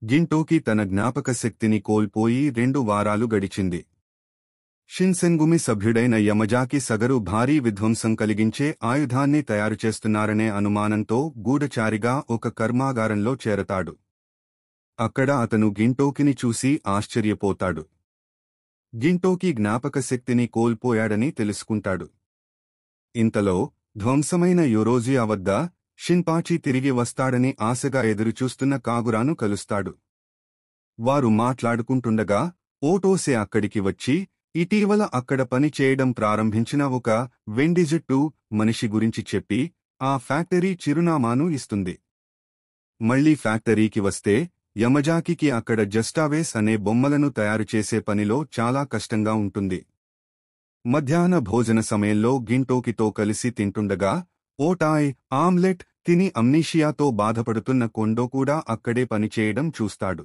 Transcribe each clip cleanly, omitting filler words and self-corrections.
గింటోకి తన జ్ఞాపకశక్తిని కోల్పోయి 2 వారాలు గడిచింది. షిన్సెన్గుమి సభ్యుడైన యమజాకి సగరు భారీ విధ్వంసం కలిగించే ఆయుధాన్ని తయారుచేస్తున్నారనే అనుమానంతో గూఢచారిగా ఒక కర్మాగారంలో చేరతాడు. అక్కడ అతను గింటోకిని చూసి ఆశ్చర్యపోతాడు. గింటోకి జ్ఞాపకశక్తిని కోల్పోయాడని తెలుసుకుంటాడు. ఇంతలో ధ్వంసమైన యోరోజియా వద్ద షిన్పాచి తిరిగి వస్తాడని ఆశగా ఎదురుచూస్తున్న కాగురాను కలుస్తాడు. వారు మాట్లాడుకుంటుండగా ఓటోసే అక్కడికి వచ్చి ఇటీవల అక్కడ పని చేయడం ప్రారంభించిన ఒక వెండిజెట్టు మనిషి గురించి చెప్పి ఆ ఫ్యాక్టరీ చిరునామాను ఇస్తుంది. మళ్లీ ఫ్యాక్టరీకి వస్తే యమజాకికి అక్కడ జస్టావేస్ అనే బొమ్మలను తయారుచేసే పనిలో చాలా కష్టంగా ఉంటుంది. మధ్యాహ్న భోజన సమయంలో గింటోకితో కలిసి తింటుండగా ఓటాయ్ ఆమ్లెట్ తిని అమ్నీషియాతో బాధపడుతున్న కొండో కూడా అక్కడే పనిచేయడం చూస్తాడు.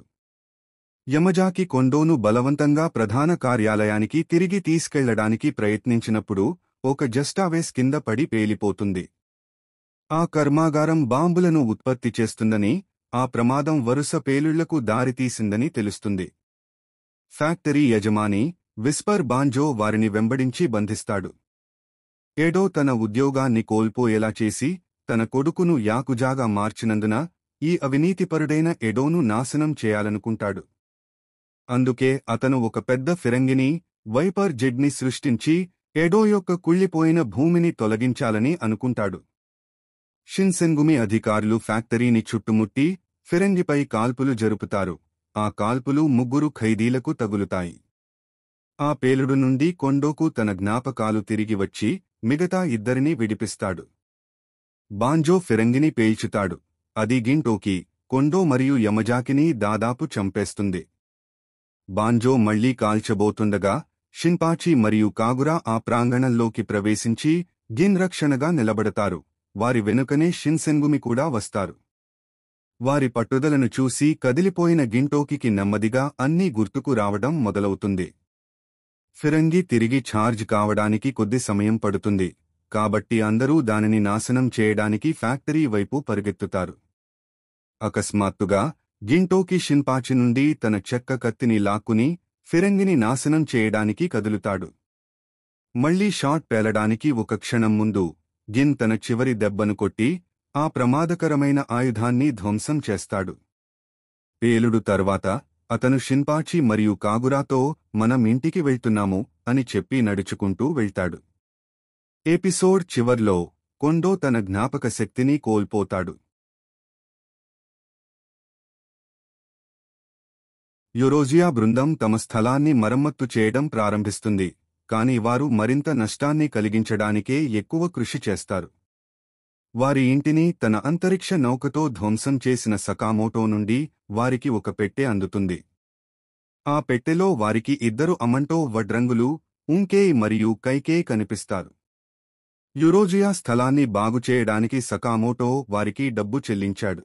యమజాకి కొండోను బలవంతంగా ప్రధాన కార్యాలయానికి తిరిగి తీసుకెళ్లడానికి ప్రయత్నించినప్పుడు ఒక జస్టావేస్ కింద పడి పేలిపోతుంది. ఆ కర్మాగారం బాంబులను ఉత్పత్తి చేస్తుందని, ఆ ప్రమాదం వరుస పేలుళ్లకు దారితీసిందని తెలుస్తుంది. ఫ్యాక్టరీ యజమాని విస్పర్ బాంజో వారిని వెంబడించి బంధిస్తాడు. ఎడో తన ఉద్యోగాన్ని కోల్పోయేలా చేసి తన కొడుకును యాకుజాగా మార్చినందున ఈ అవినీతిపరుడైన ఎడోను నాశనం చేయాలనుకుంటాడు. అందుకే అతను ఒక పెద్ద ఫిరంగిని వైపర్ జెడ్ని సృష్టించి ఎడో యొక్క కుళ్ళిపోయిన భూమిని తొలగించాలని అనుకుంటాడు. షిన్సెన్గుమి అధికారులు ఫ్యాక్టరీని చుట్టుముట్టి ఫిరంగిపై కాల్పులు జరుపుతారు. ఆ కాల్పులు 3 ఖైదీలకు తగులుతాయి. ఆ పేలుడు నుండి కొండోకు తన జ్ఞాపకాలు తిరిగి వచ్చి మిగతా 2 విడిపిస్తాడు. బాంజో ఫిరంగిని పేల్చుతాడు. అది గింటోకి, కొండో మరియు యమజాకిని దాదాపు చంపేస్తుంది. బాంజో మళ్లీ కాల్చబోతుండగా షిన్పాచి మరియు కాగురా ఆ ప్రాంగణంలోకి ప్రవేశించి గిన్ రక్షణగా నిలబడతారు. వారి వెనుకనే షిన్సెన్గుమి కూడా వస్తారు. వారి పట్టుదలను చూసి కదిలిపోయిన గింటోకికి నెమ్మదిగా అన్నీ గుర్తుకు రావడం మొదలవుతుంది. ఫిరంగి తిరిగి ఛార్జ్ కావడానికి కొద్ది సమయం పడుతుంది, కాబట్టి అందరూ దానిని నాశనం చేయడానికి ఫ్యాక్టరీ వైపు పరిగెత్తుతారు. అకస్మాత్తుగా గింటోకి షిన్పాచి నుండి తన చెక్క కత్తిని లాక్కుని ఫిరంగిని నాశనం చేయడానికి కదులుతాడు. మళ్లీ షాట్ పేలడానికి ఒక క్షణం ముందు గిన్ తన చివరి దెబ్బను కొట్టి ఆ ప్రమాదకరమైన ఆయుధాన్ని ధ్వంసం చేస్తాడు. పేలుడు తర్వాత అతను షిన్పాచి మరియు కాగురాతో మనం ఇంటికి వెళ్తున్నాము అని చెప్పి నడుచుకుంటూ వెళ్తాడు. ఎపిసోడ్ చివర్లో కొండో తన జ్ఞాపకశక్తిని కోల్పోతాడు. యోరోజియా బృందం తమ స్థలాన్ని మరమ్మత్తు చేయడం ప్రారంభిస్తుంది, కాని వారు మరింత నష్టాన్ని కలిగించడానికే ఎక్కువ కృషి చేస్తారు. వారి ఇంటిని తన అంతరిక్ష నౌకతో ధ్వంసం చేసిన సకామోటో నుండి వారికి ఒక పెట్టె అందుతుంది. ఆ పెట్టెలో వారికి 2 అమంటో వడ్రంగులు, ఉంకేయ్ మరియు కైకేయ్ కనిపిస్తారు. యోరోజియా స్థలాన్ని బాగుచేయడానికి సకామోటో వారికి డబ్బు చెల్లించాడు.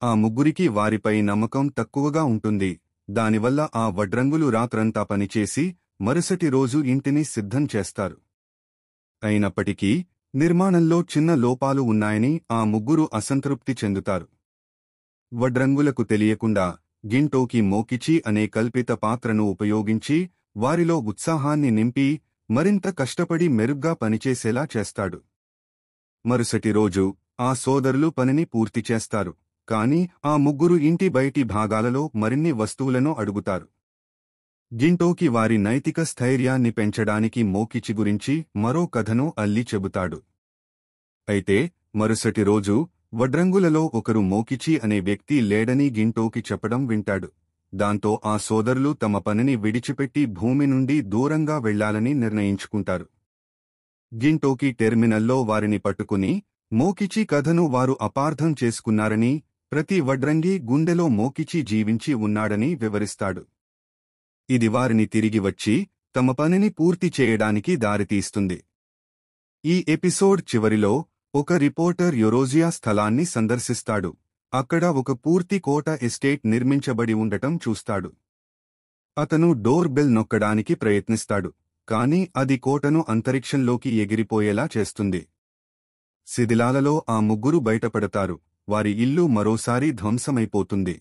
ఆ ముగ్గురికి వారిపై నమ్మకం తక్కువగా ఉంటుంది, దానివల్ల ఆ వడ్రంగులు రాత్రంతా పనిచేసి మరుసటి రోజు ఇంటిని సిద్ధం చేస్తారు. అయినప్పటికీ నిర్మాణంలో చిన్న లోపాలు ఉన్నాయని ఆ ముగ్గురు అసంతృప్తి చెందుతారు. వడ్రంగులకు తెలియకుండా గింటోకి మోకిచి అనే కల్పిత పాత్రను ఉపయోగించి వారిలో ఉత్సాహాన్ని నింపి మరింత కష్టపడి మెరుగ్గా పనిచేసేలా చేస్తాడు. మరుసటి రోజు ఆ సోదరులు పనిని పూర్తి చేస్తారు, కాని ఆ ముగ్గురు ఇంటి బయటి భాగాలలో మరిన్ని వస్తువులను అడుగుతారు. గింటోకి వారి నైతిక స్థైర్యాన్ని పెంచడానికి మోకిచి గురించి మరో కథను అల్లి చెబుతాడు. అయితే మరుసటి రోజు వడ్రంగులలో ఒకరు మోకిచి అనే వ్యక్తి లేడని గింటోకి చెప్పడం వింటాడు. దాంతో ఆ సోదరులు తమ పనిని విడిచిపెట్టి భూమి నుండి దూరంగా వెళ్లాలని నిర్ణయించుకుంటారు. గింటోకి టెర్మినల్లో వారిని పట్టుకుని మోకిచి కథను వారు అపార్థం చేసుకున్నారని, ప్రతి వడ్రంగి గుండెలో మోకిచి జీవించి ఉన్నాడని వివరిస్తాడు. ఇది వారిని తిరిగి వచ్చి తమ పనిని పూర్తి చేయడానికి దారితీస్తుంది. ఈ ఎపిసోడ్ చివరిలో ఒక రిపోర్టర్ యోరోజియా స్థలాన్ని సందర్శిస్తాడు. అక్కడ ఒక పూర్తి కోట ఎస్టేట్ నిర్మించబడి ఉండటం చూస్తాడు. అతను డోర్ బెల్ నొక్కడానికి ప్రయత్నిస్తాడు, కాని అది కోటను అంతరిక్షంలోకి ఎగిరిపోయేలా చేస్తుంది. శిథిలాలలో ఆ ముగ్గురు బయటపడతారు. వారి ఇల్లు మరోసారి ధ్వంసమైపోతుంది.